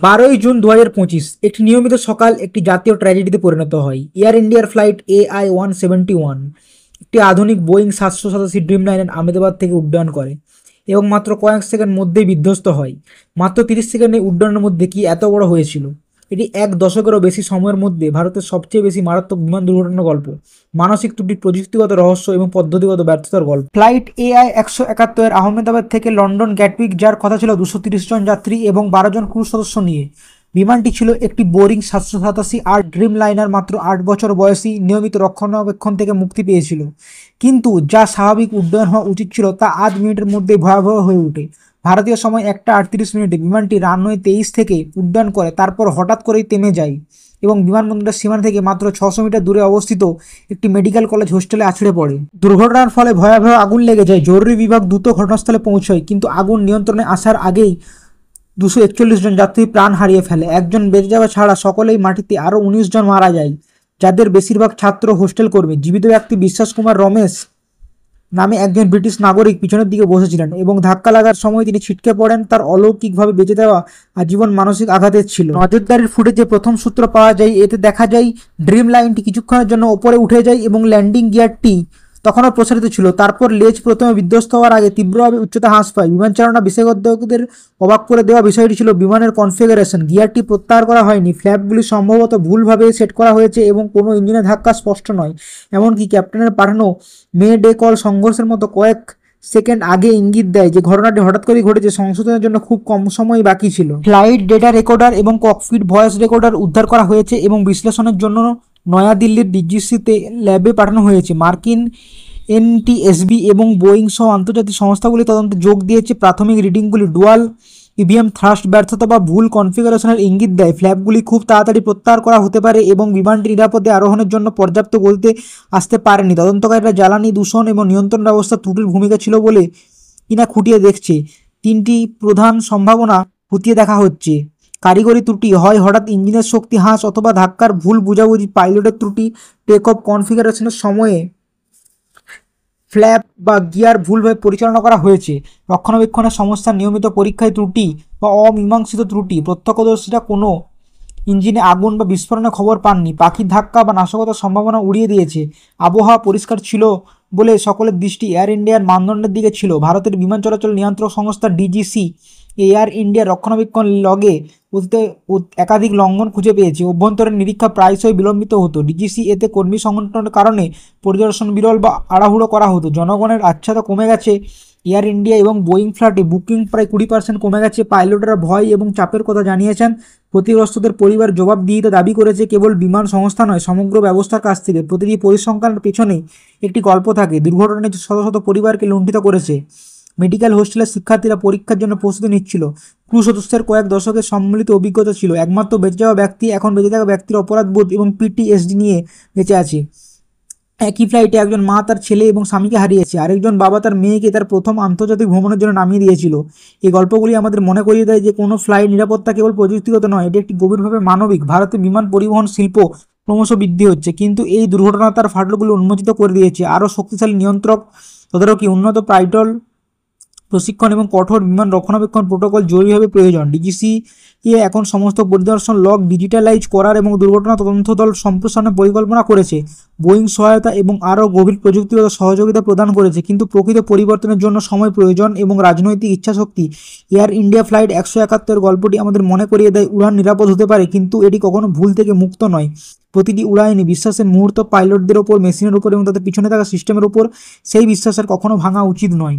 12ই June 2025 একটি নিয়মিত সকাল একটি জাতীয় ট্র্যাজেডিতে পরিণত হয়। এয়ার ইন্ডিয়ার ফ্লাইট AI-171 একটি আধুনিক বোয়িং 787 ড্রিমলাইনার আহমেদাবাদ থেকে উড্ডয়ন করে এবং মাত্র কয়েক সেকেন্ড মধ্যেই বিধ্বস্ত হয়। মাত্র 30 সেকেন্ডে উড্ডয়নের মধ্যে কি এত বড় হয়েছিল? এটি এক দশকেরও বেশি সময়ের মধ্যে ভারতের সবচেয়ে বেশি মারাত্মক বিমান দুর্ঘটনার গল্প, মানসিক ত্রুটি, প্রযুক্তিগত রহস্য এবং পদ্ধতিগত ব্যর্থতার গল্প। ফ্লাইট AI-171 আহমেদাবাদ থেকে লন্ডন গ্যাটউইক যার কথা ছিল 230 জন যাত্রী এবং 12 জন ক্রু সদস্য নিয়ে। বিমানটি ছিল একটি বোরিং 787 ড্রিম লাইনার, মাত্র 8 বছর বয়সী, নিয়মিত রক্ষণাবেক্ষণ থেকে মুক্তি পেয়েছিল। কিন্তু যা স্বাভাবিক উড্ডয়ন হওয়া উচিত ছিল তা আধ মিনিটের মধ্যেই ভয়াবহ হয়ে ওঠে। ভারতীয় সময় 1:38 বিমানটি রানওয়ে 23 থেকে উড্ডয়ন করে, তারপর হঠাৎ করেই থেমে যায় এবং বিমানবন্দরের সীমানা থেকে মাত্র 600 মিটার দূরে অবস্থিত একটি মেডিকেল কলেজ হোস্টেলে আছড়ে পড়ে। দুর্ঘটনার ফলে ভয়াবহ আগুন লেগে যায়। জরুরি বিভাগ দ্রুত ঘটনাস্থলে পৌঁছয়, কিন্তু আগুন নিয়ন্ত্রণে আসার আগেই 241 জন যাত্রী প্রাণ হারিয়ে ফেলে। একজন বেঁচে যাওয়া ছাড়া সকলেই মাটিতে, আরও 19 জন মারা যায়, যাদের বেশিরভাগ ছাত্র হোস্টেল কর্মী। জীবিত ব্যক্তি বিশ্বাস কুমার রমেশ নামে একজন ব্রিটিশ নাগরিক পিছনের দিকে বসেছিলেন এবং ধাক্কা লাগার সময় তিনি ছিটকে পড়েন। তার অলৌকিকভাবে বেঁচে দেওয়া আজীবন মানসিক আঘাতের ছিল। নজরদারির ফুটেজে প্রথম সূত্র পাওয়া যায়। এতে দেখা যায় ড্রিম লাইনটি কিছুক্ষণের জন্য ওপরে উঠে যায় এবং ল্যান্ডিং গিয়ারটি তখনও প্রসারিত ছিল। তারপর লেজ প্রথমে বিধ্বস্ত হওয়ার আগে তীব্রভাবে উচ্চতা হ্রাস পায়। বিমান চালনা বিশেষজ্ঞদের অবাক করে দেওয়া বিষয়টি ছিল বিমানের কনফিগারেশন। গিয়ারটি প্রত্যাহার করা হয়নি, ফ্ল্যাপগুলি সম্ভবত ভুলভাবে সেট করা হয়েছে এবং কোনো ইঞ্জিনের ধাক্কা স্পষ্ট নয়। এমনকি ক্যাপ্টেনের পাঠানো মে ডে কল সংঘর্ষের মতো কয়েক সেকেন্ড আগে ইঙ্গিত দেয় যে ঘটনাটি হঠাৎ করেই ঘটেছে। সংশোধনের জন্য খুব কম সময় বাকি ছিল। ফ্লাইট ডেটা রেকর্ডার এবং ককপিট ভয়েস রেকর্ডার উদ্ধার করা হয়েছে এবং বিশ্লেষণের জন্য নয়াদিল্লির ডিজিসিতে ল্যাবে পাঠানো হয়েছে। মার্কিন এনটিএসবি এবং বোয়িং সহ আন্তর্জাতিক সংস্থাগুলি তদন্তে যোগ দিয়েছে। প্রাথমিক রিডিংগুলি ডুয়াল ইভিএম থ্রাস্ট ব্যর্থতা বা ভুল কনফিগারেশনের ইঙ্গিত দেয়। ফ্ল্যাপগুলি খুব তাড়াতাড়ি প্রত্যাহার করা হতে পারে এবং বিমানটি নিরাপদে আরোহণের জন্য পর্যাপ্ত গতিতে আসতে পারেনি। তদন্তকারীরা জ্বালানি দূষণ এবং নিয়ন্ত্রণ ব্যবস্থা ত্রুটির ভূমিকা ছিল বলে কিনা খুঁটিয়ে দেখছে। 3টি প্রধান সম্ভাবনা খতিয়ে দেখা হচ্ছে। কারিগরি ত্রুটি, হয় হঠাৎ ইঞ্জিনের শক্তি হ্রাস অথবা ধাক্কার ভুল বোঝাবুঝি। পাইলটের ত্রুটি, টেক অফ কনফিগারেশনের সময়ে ফ্ল্যাপ বা গিয়ার ভুলভাবে পরিচালনা করা হয়েছে। রক্ষণাবেক্ষণের সমস্যা, নিয়মিত পরীক্ষায় ত্রুটি বা অমীমাংসিত ত্রুটি। প্রত্যক্ষদর্শীরা কোনো ইঞ্জিনে আগুন বা বিস্ফোরণের খবর পাননি। পাখির ধাক্কা বা নাশকতার সম্ভাবনা উড়িয়ে দিয়েছে। আবহাওয়া পরিষ্কার ছিল বলে সকলের দৃষ্টি এয়ার ইন্ডিয়ার মানদণ্ডের দিকে ছিল। ভারতের বিমান চলাচল নিয়ন্ত্রক সংস্থা ডিজিসি এয়ার ইন্ডিয়ার রক্ষণাবেক্ষণ লগে অতীতে একাধিক লঙ্ঘন খুঁজে পেয়েছে। অভ্যন্তরীণ নিরীক্ষা প্রায়শই বিলম্বিত হতো। ডিজিসি এতে কর্মী সংগঠনের কারণে পরিদর্শন বিরল বা আড়াহুড়ো করা হতো। জনগণের আচ্ছাদা কমে গেছে। এয়ার ইন্ডিয়া এবং বোয়িং ফ্লাইটে বুকিং প্রায় 20% কমে গেছে। পাইলটরা ভয় এবং চাপের কথা জানিয়েছেন। ক্ষতিগ্রস্তদের পরিবার জবাবদিহিতা দাবি করেছে, কেবল বিমান সংস্থা নয়, সমগ্র ব্যবস্থার কাছ থেকে। প্রতিটি পরিসংখ্যানের পেছনে একটি গল্প থাকে। দুর্ঘটনায় শত শত পরিবারকে লুণ্ঠিত করেছে। মেডিকেল হোস্টেলের শিক্ষার্থীরা পরীক্ষার জন্য প্রস্তুতি নিচ্ছিল। ক্রু সদস্যের কয়েক দশকের সম্মিলিত অভিজ্ঞতা ছিল। একমাত্র বেঁচে যাওয়া ব্যক্তি এখন বেঁচে থাকা ব্যক্তির অপরাধবোধ এবং পিটিএসডি নিয়ে বেঁচে আছে। একই ফ্লাইটে একজন মা তার ছেলে এবং স্বামীকে হারিয়েছে। আরেকজন বাবা তার মেয়েকে তার প্রথম আন্তর্জাতিক ভ্রমণের জন্য নামিয়ে দিয়েছিল। এই গল্পগুলি আমাদের মনে করিয়ে দেয় যে কোনো ফ্লাইট নিরাপত্তা কেবল প্রযুক্তিগত নয়, এটি একটি গভীরভাবে মানবিক। ভারতে বিমান পরিবহন শিল্প ক্রমশ বৃদ্ধি হচ্ছে, কিন্তু এই দুর্ঘটনা তার ফাটলগুলো উন্মোচিত করে দিয়েছে। আরও শক্তিশালী নিয়ন্ত্রক, তদারকি, উন্নত পাইলট প্রশিক্ষণ এবং কঠোর বিমান রক্ষণাবেক্ষণ প্রোটোকল জরুরিভাবে প্রয়োজন। ডিজিসি এখন সমস্ত পরিদর্শন লগ ডিজিটালাইজ করার এবং দুর্ঘটনা তদন্ত দল সম্প্রসারণের পরিকল্পনা করেছে। বোয়িং সহায়তা এবং আরও গভীর প্রযুক্তিগত সহযোগিতা প্রদান করেছে, কিন্তু প্রকৃত পরিবর্তনের জন্য সময় প্রয়োজন এবং রাজনৈতিক ইচ্ছাশক্তি। এয়ার ইন্ডিয়া ফ্লাইট 171 গল্পটি আমাদের মনে করিয়ে দেয় উড়ান নিরাপদ হতে পারে, কিন্তু এটি কখনো ভুল থেকে মুক্ত নয়। প্রতিটি উড়াইনি বিশ্বাসের মুহূর্ত, পাইলটদের ওপর, মেশিনের উপর এবং তাদের পিছনে থাকা সিস্টেমের উপর, সেই বিশ্বাস আর কখনো ভাঙা উচিত নয়।